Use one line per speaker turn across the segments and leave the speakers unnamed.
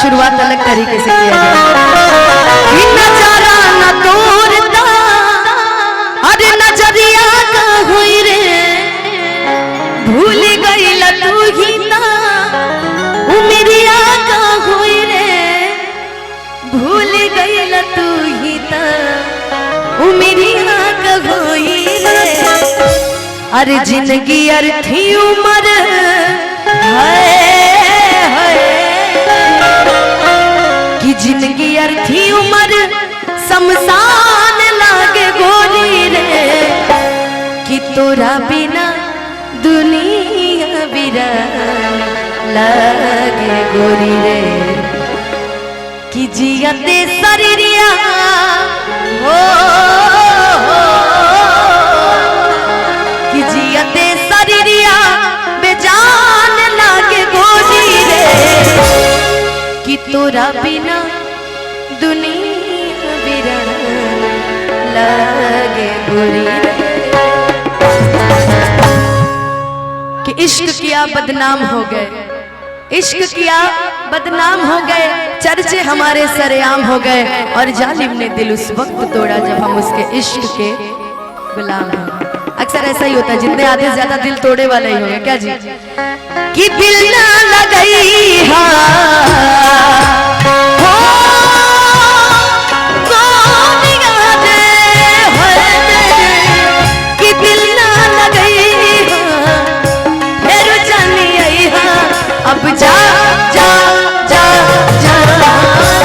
शुरुआत अलग तरीके से किया जाए। नजारा न तोड़ता अरे नजरिया का हुई रे, भूल गई तू ही ना उमरिया का हुई रे, भूल गई तू ही ना उमरिया का हुई रे। अरे जिंदगी अर्थी उम्र कि जिंदगी अर्थी उम्र शमशान लागे गोरी रे, कि तोरा बिना दुनिया वीरान लागे गोरी रे, कि जियते शरीरिया हो कि जियते शरीरिया बेजान लागे गोरी रे, कि तोरा बिना दुनिया वीरान लागे गोरी रे। कि इश्क किया बदनाम हो गए, इश्क किया बदनाम हो गए, चर्चे हमारे सरेआम हो गए, और जालिम ने दिल उस वक्त तोड़ा जब हम उसके इश्क के गुलाम हो। अक्सर ऐसा ही होता है, जितने आधे से ज्यादा दिल तोड़े वाला ही होगा क्या जी। कि दिल ना लगई अब जा जा जा जा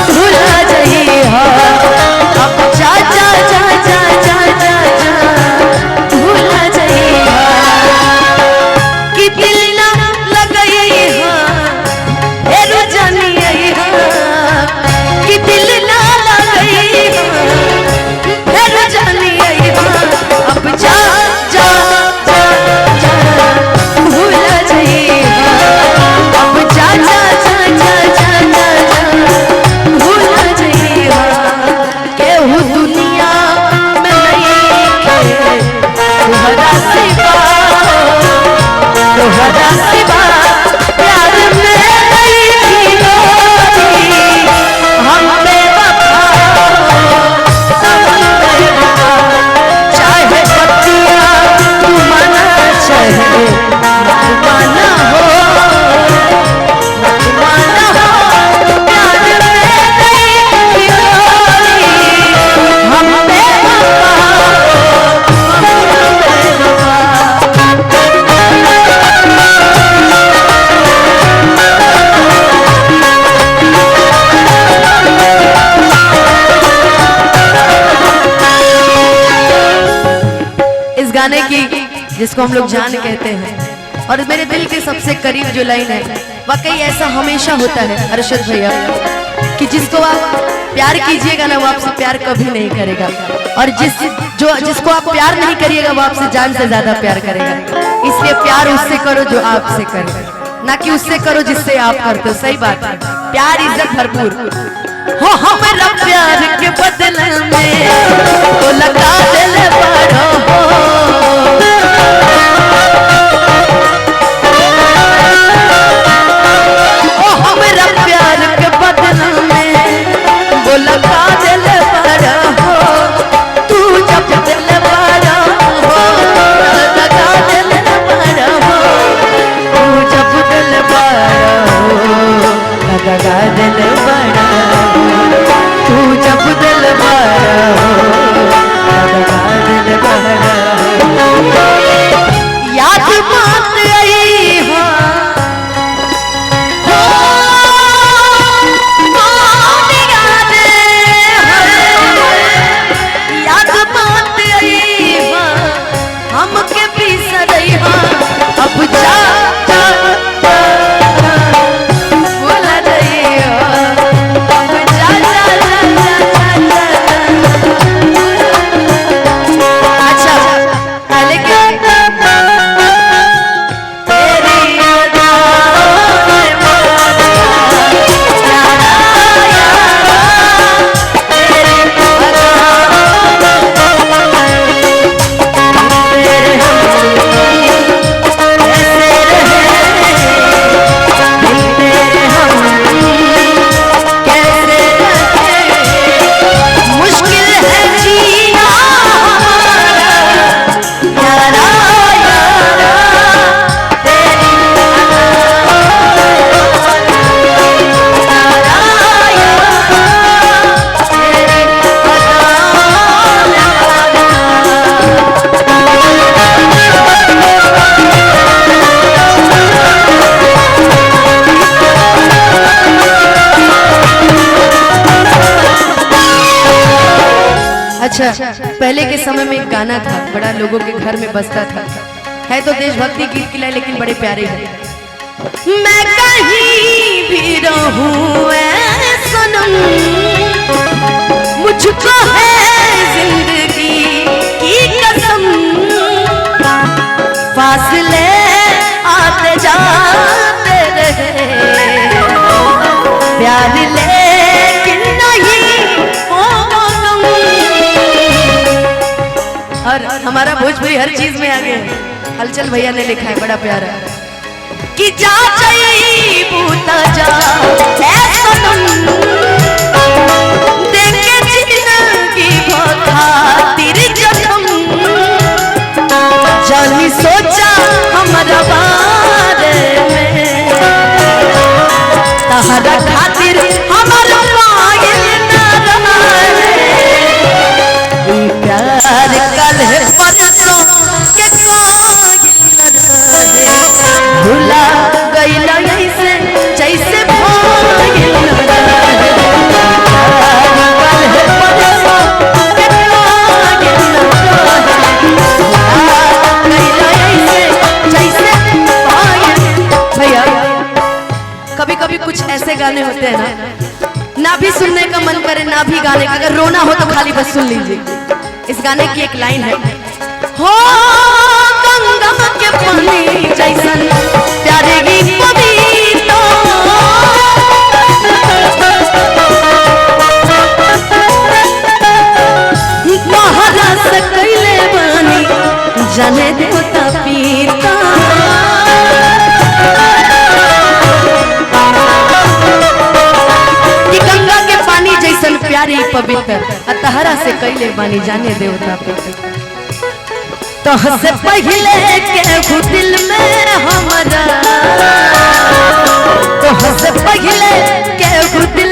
भूला जइहा, अब जा जा जा जा जा जा जा भूला जइहा, कि दिल ना लगइहा फेरू जानी अइहा, कि दिल ना लगइहा फेरू जानी अइहा, अब जा जा जा जा भूला जइहा, जा जा जा जा जा जा भूला जइहा, केहू दुनिया में नहीं के तोहरा सिवा, तोहरा सिवा प्यार में नहीं थी गोरी, हम बेवफा चाहे पतिया तू मना चाहे माना हो, गाने की जिसको हम लोग जान कहते हैं, और मेरे दिल के सबसे करीब जो लाइन है, वाकई ऐसा हमेशा होता है अरशद भैया, कि जिसको आप प्यार कीजिएगा ना वो आपसे प्यार कभी नहीं करेगा, और जिसको आप प्यार नहीं करिएगा वो आपसे जान से ज्यादा प्यार करेगा। इसलिए प्यार उससे करो जो आपसे करे, ना कि उससे करो जिससे आप करते हो। सही बात है, प्यार इज्जत भरपूर हो। हमारा प्यार के बदले में तो लगा दिल बड़ो हो, हमारा प्यार के बदले में वो लगा दिल बड़ो हो, तू जब दिल बड़ो हो लगा दिल बड़ो हो, तू जब दिल बड़ो हो लगा दिल बड़ो हो, तू जब दिल बड़ा हो लगा दिल बड़ा अच्छा, पहले के समय में एक गाना था, बड़ा लोगों के घर में बजता था, है तो देशभक्ति गीत की लाइन लेकिन बड़े प्यारे हैं। मैं कहीं भी रहूं ऐ सनम, मुझको है जिंदगी की कसम, फासले आते जाते रहे, प्यार लेकिन नहीं होगा कम। और हमारा भोजपुरी हर चीज में आगे है, हलचल भैया ने लिखा है, बड़ा प्यारा कि जा जाई बूता जा ऐ सनम, देंगे जिंदगी खातिर जन्म, जानी सोचा हमारा बारे में, तहरा खातिर हमारा पायल न रहे, प्यार कल है परसों के कायल न रहे, भुला गईला ऐसे जैसे भाईल न रहे, कल है परसों के कायल न रहे, भुला गईला ऐसे जैसे भाईल। भैया कभी कभी कुछ ऐसे गाने होते हैं ना भी सुनने का मन करे ना भी गाने का, अगर रोना हो तो खाली बस सुन लीजिए। इस गाने की एक लाइन है, हो गंगा के पानी जैसन प्यारे गीत पवित्र, महाराज से कैले बानी जाने देवता पीता, प्यारी पवित्र अतहरा से कैले बानी जाने देवता पवित्र, तो हसे पहले के दिल में हमारा, तो हसे पहले के दिल